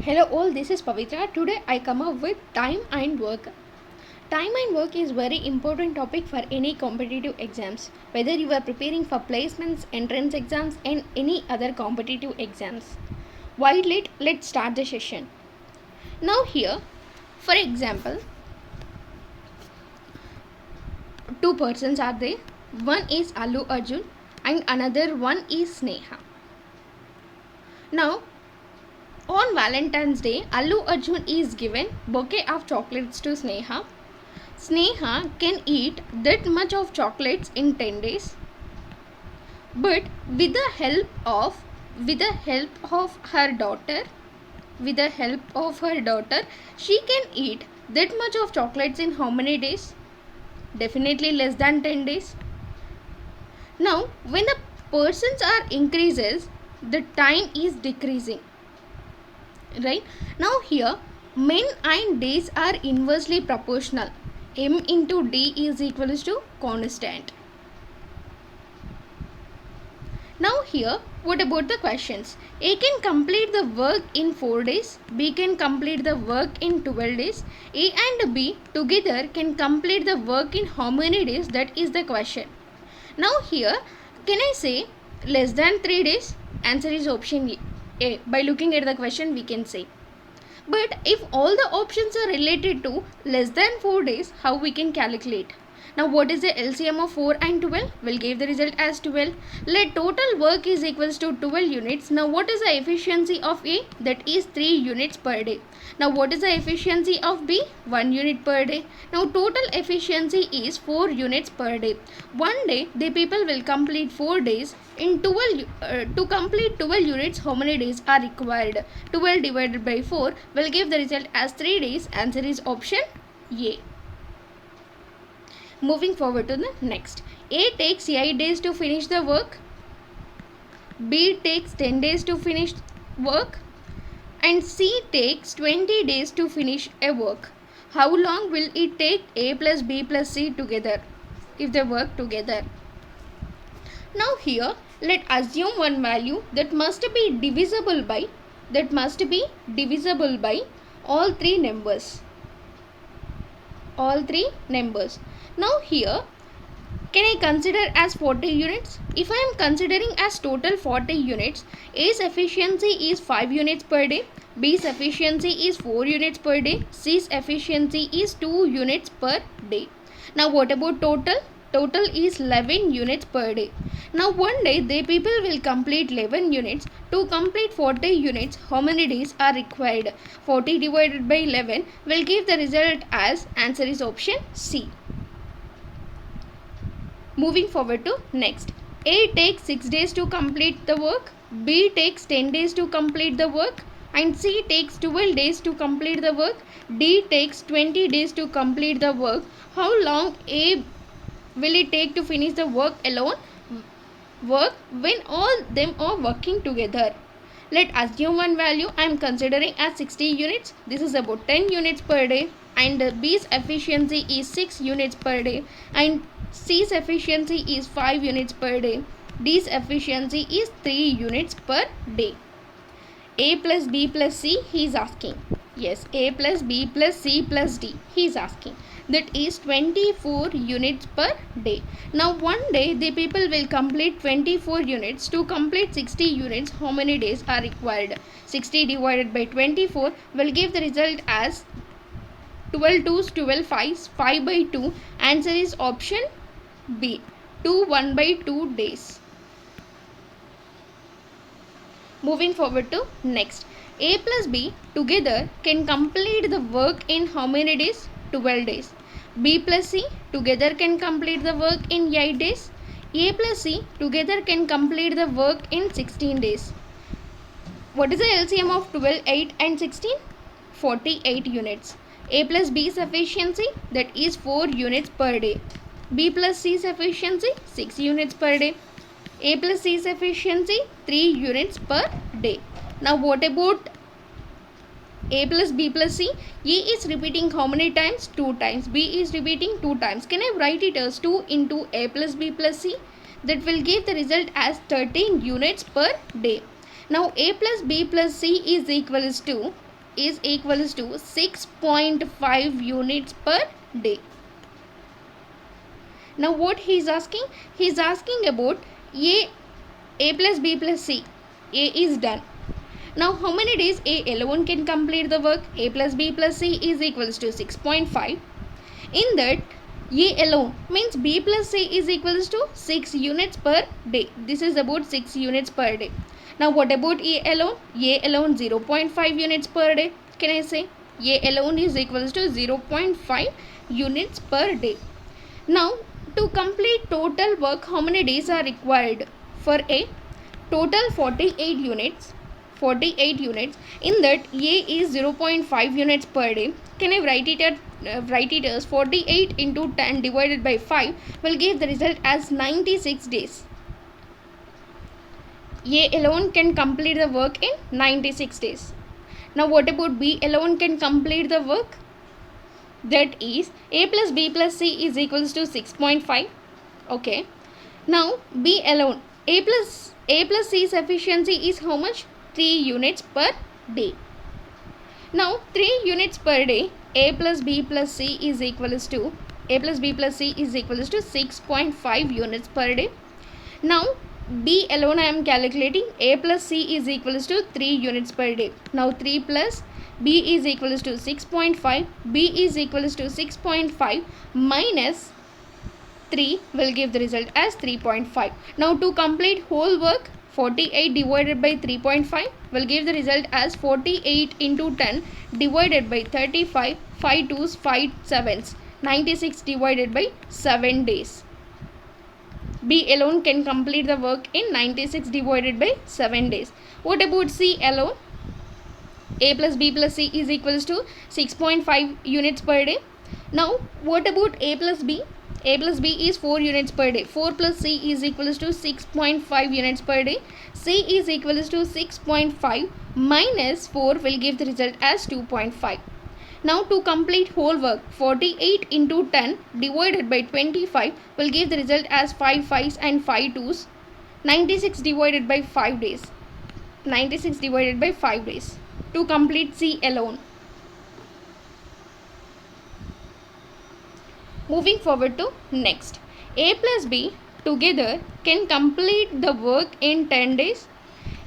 Hello all, this is Pavitra. Today I come up with time and work. Time and work is very important topic for any competitive exams. Whether you are preparing for placements, entrance exams and any other competitive exams. Why late? Let's start the session. Now here, for example, two persons are there. One is Allu Arjun and another one is Sneha. Now on Valentine's Day, Allu Arjun is given bouquet of chocolates to Sneha. Sneha can eat that much of chocolates in 10 days. But with the help of her daughter, she can eat that much of chocolates in how many days? Definitely less than 10 days. Now, when the persons are increases, the time is decreasing. Right? Now here, men and days are inversely proportional. M into D is equals to constant. Now here, what about the questions? A can complete the work in 4 days. B can complete the work in 12 days. A and B together can complete the work in how many days? That is the question. Now here, can I say less than 3 days? Answer is option A. By looking at the question, we can say. But if all the options are related to less than 4 days, how we can calculate? Now what is the LCM of 4 and 12? We'll give the result as 12. Let total work is equals to 12 units. Now what is the efficiency of A? That is 3 units per day. Now what is the efficiency of B? 1 unit per day. Now total efficiency is 4 units per day. One day the people will complete 4 days. In 12 to complete 12 units, how many days are required? 12 divided by 4 will give the result as 3 days. Answer is option A. Moving forward to the next. A takes 8 days to finish the work. B takes 10 days to finish work. And C takes 20 days to finish a work. How long will it take A plus B plus C together if they work together? Now here, let assume one value that must be divisible by all three numbers. Now here, can I consider as 40 units? If I am considering as total 40 units, A's efficiency is 5 units per day, B's efficiency is 4 units per day, C's efficiency is 2 units per day. Now what about total? Total is 11 units per day. Now one day the people will complete 11 units. To complete 40 units, how many days are required? 40 divided by 11 will give the result as answer is option C. Moving forward to next. A takes 6 days to complete the work, B takes 10 days to complete the work and C takes 12 days to complete the work, D takes 20 days to complete the work. How long A will it take to finish the work alone? Work when all them are working together. Let assume one value I am considering as 60 units. This is about 10 units per day and B's efficiency is 6 units per day and C's efficiency is 5 units per day. D's efficiency is 3 units per day. A plus B plus C he is asking. Yes, A plus B plus C plus D he is asking. That is 24 units per day. Now one day the people will complete 24 units. To complete 60 units, how many days are required? 60 divided by 24 will give the result as 12 2's 12 5's 5 by 2. Answer is option B. 2 1 by 2 days. Moving forward to next. A plus B together can complete the work in how many days? 12 days. B plus C together can complete the work in 8 days. A plus C together can complete the work in 16 days. What is the LCM of 12, 8 and 16? 48 units. A plus B's efficiency, that is 4 units per day. B plus C's efficiency 6 units per day. A plus C's efficiency 3 units per day. Now what about A plus B plus C? A is repeating how many times? 2 times. B is repeating 2 times. Can I write it as 2 into A plus B plus C? That will give the result as 13 units per day. Now A plus B plus C is equals to is equals to 6.5 units per day. Now what he is asking? He is asking about A plus B plus C. A is done. Now how many days A alone can complete the work? A plus B plus C is equals to 6.5. In that, A alone means B plus C is equals to 6 units per day. This is about 6 units per day. Now what about A alone? A alone 0.5 units per day. Can I say? A alone is equals to 0.5 units per day. Now to complete total work, how many days are required? For A, total 48 units. 48 units. In that, A is 0.5 units per day. Can I write it as 48 into 10 divided by 5 will give the result as 96 days. A alone can complete the work in 96 days. Now what about B alone can complete the work? That is A plus B plus C is equals to 6.5. Okay. Now B alone, A plus C's efficiency is how much? 3 units per day. Now 3 units per day, A plus B plus C is equals to 6.5 units per day. Now B alone I am calculating. A plus C is equals to 3 units per day. Now 3 plus B is equals to 6.5. B is equals to 6.5 minus 3 will give the result as 3.5. Now to complete whole work, 48 divided by 3.5 will give the result as 48 into 10 divided by 35, 5 2s, 5 7s, 96 divided by 7 days. B alone can complete the work in 96 divided by 7 days. What about C alone? A plus B plus C is equals to 6.5 units per day. Now what about A plus B? A plus B is 4 units per day. 4 plus C is equals to 6.5 units per day. C is equals to 6.5 minus 4 will give the result as 2.5. Now to complete whole work, 48 into 10 divided by 25 will give the result as 5 5s and 5 2s. 96 divided by 5 days. 96 divided by 5 days. To complete C alone. Moving forward to next. A plus B together can complete the work in 10 days.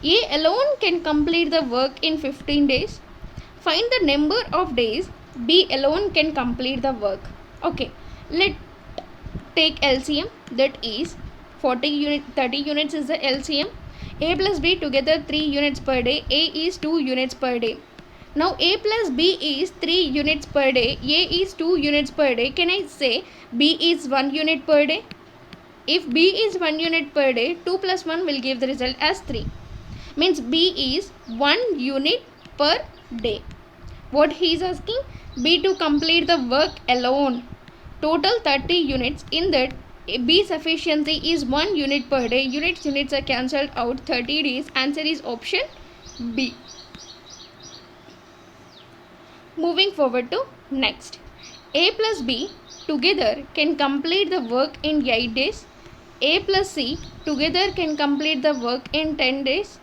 A alone can complete the work in 15 days. Find the number of days B alone can complete the work. Okay, let's take LCM, that is 30 units is the LCM. A plus B together 3 units per day. A is 2 units per day. Now A plus B is 3 units per day. A is 2 units per day. Can I say B is 1 unit per day? If B is 1 unit per day, 2 plus 1 will give the result as 3. Means B is 1 unit per day. What he is asking? B to complete the work alone. Total 30 units. In that, B's efficiency is 1 unit per day. Units are cancelled out. 30 days. Answer is option B. Moving forward to next. A plus B together can complete the work in 8 days. A plus C together can complete the work in 10 days.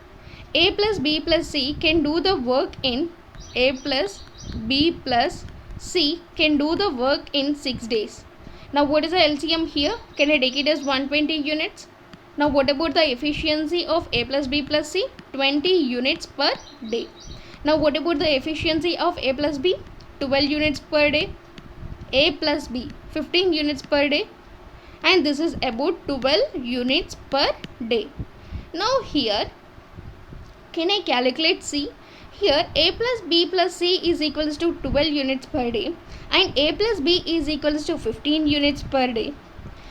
A plus B plus C can do the work in A plus B plus C can do the work in 6 days. Now what is the LCM here? Can I take it as 120 units? Now what about the efficiency of A plus B plus C? 20 units per day. Now what about the efficiency of A plus B? 12 units per day. A plus B 15 units per day. And this is about 12 units per day. Now here, can I calculate C? Here A plus B plus C is equals to 12 units per day and A plus B is equals to 15 units per day.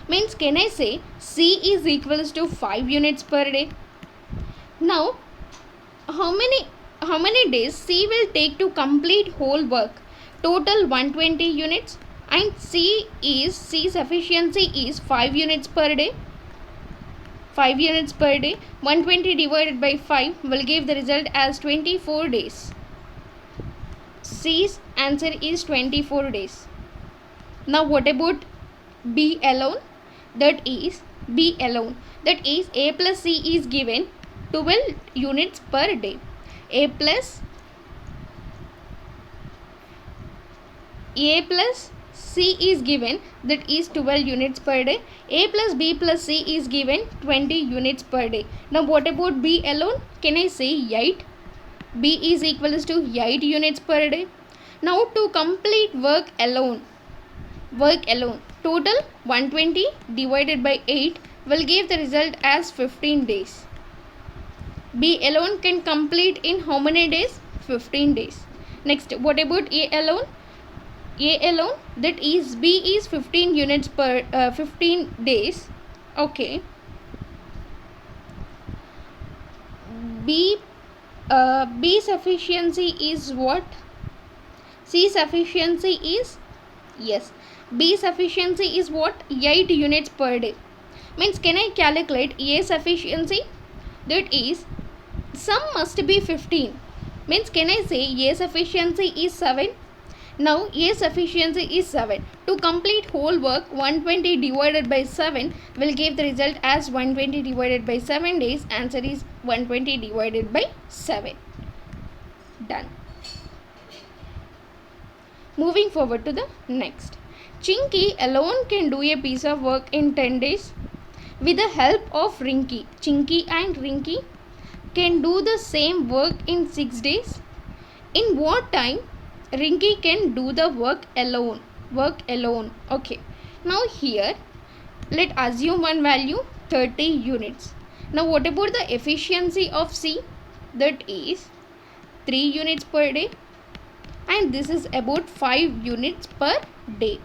Means can I say C is equals to 5 units per day? Now how many days C will take to complete whole work? Total 120 units and C's efficiency is 5 units per day. 5 units per day. 120 divided by 5 will give the result as 24 days. C's answer is 24 days. Now what about B alone? That is B alone. That is A plus C is given 12 units per day. A plus A plus C is given, that is 12 units per day. A plus B plus C is given 20 units per day. Now what about B alone? Can I say 8? B is equals to 8 units per day. Now to complete work alone, total 120 divided by 8 will give the result as 15 days. B alone can complete in how many days? 15 days. Next, what about A alone? A alone, that is B is 15 units per 15 days. Okay. B sufficiency is what? C sufficiency is, yes, B sufficiency is what? 8 units per day. Means can I calculate A sufficiency? That is, sum must be 15. Means can I say A sufficiency is 7? Now A sufficiency is 7. To complete whole work, 120 divided by 7 will give the result as 120 divided by 7 days. Answer is 120 divided by 7. Done. Moving forward to the next. Chinky alone can do a piece of work in 10 days. With the help of Rinky, Chinky and Rinky can do the same work in 6 days. In what time Rinky can do the work alone? Okay. Now here, let assume one value 30 units. Now what about the efficiency of C? That is 3 units per day. And this is about 5 units per day.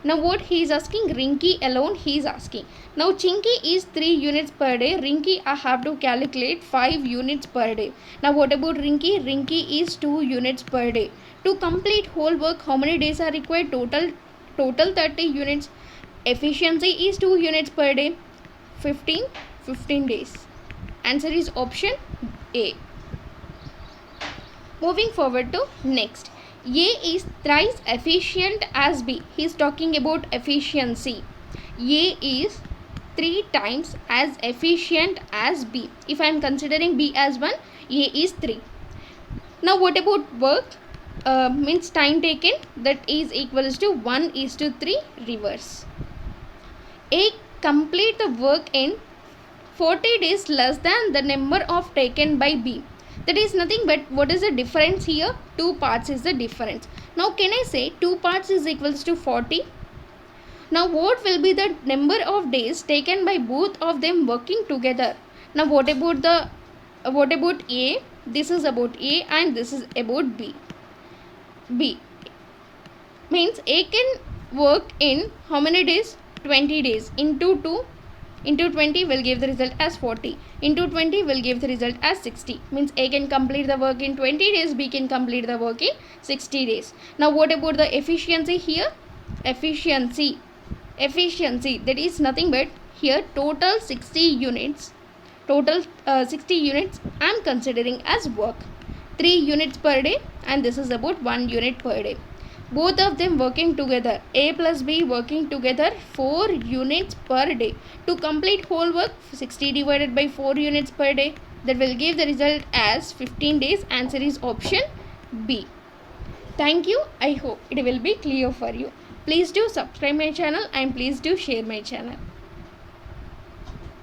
Now what he is asking? Rinky alone he is asking. Now Chinky is 3 units per day. Rinky I have to calculate 5 units per day. Now what about Rinky? Rinky is 2 units per day. To complete whole work, how many days are required? Total 30 units. Efficiency is 2 units per day. 15 days. Answer is option A. Moving forward to next. A is thrice efficient as B. He is talking about efficiency. A is 3 times as efficient as B. If I am considering B as 1, A is 3. Now what about work? Means time taken, that is equals to 1:3 reverse. A complete the work in 40 days less than the number of taken by B. That is nothing but what is the difference here? 2 parts is the difference. Now can I say 2 parts is equals to 40? Now what will be the number of days taken by both of them working together? Now what about A? This is about A and this is about B. B means A can work in how many days? 20 days. Into 2 into 20 will give the result as 40. Into 20 will give the result as 60. Means A can complete the work in 20 days. B can complete the work in 60 days. Now what about the efficiency here? Efficiency, that is nothing but here total 60 units. Total 60 units I am considering as work. 3 units per day and this is about 1 unit per day. Both of them working together, A plus B working together 4 units per day. To complete whole work, 60 divided by 4 units per day, that will give the result as 15 days. Answer is option B. Thank you. I hope it will be clear for you. Please do subscribe my channel and please do share my channel.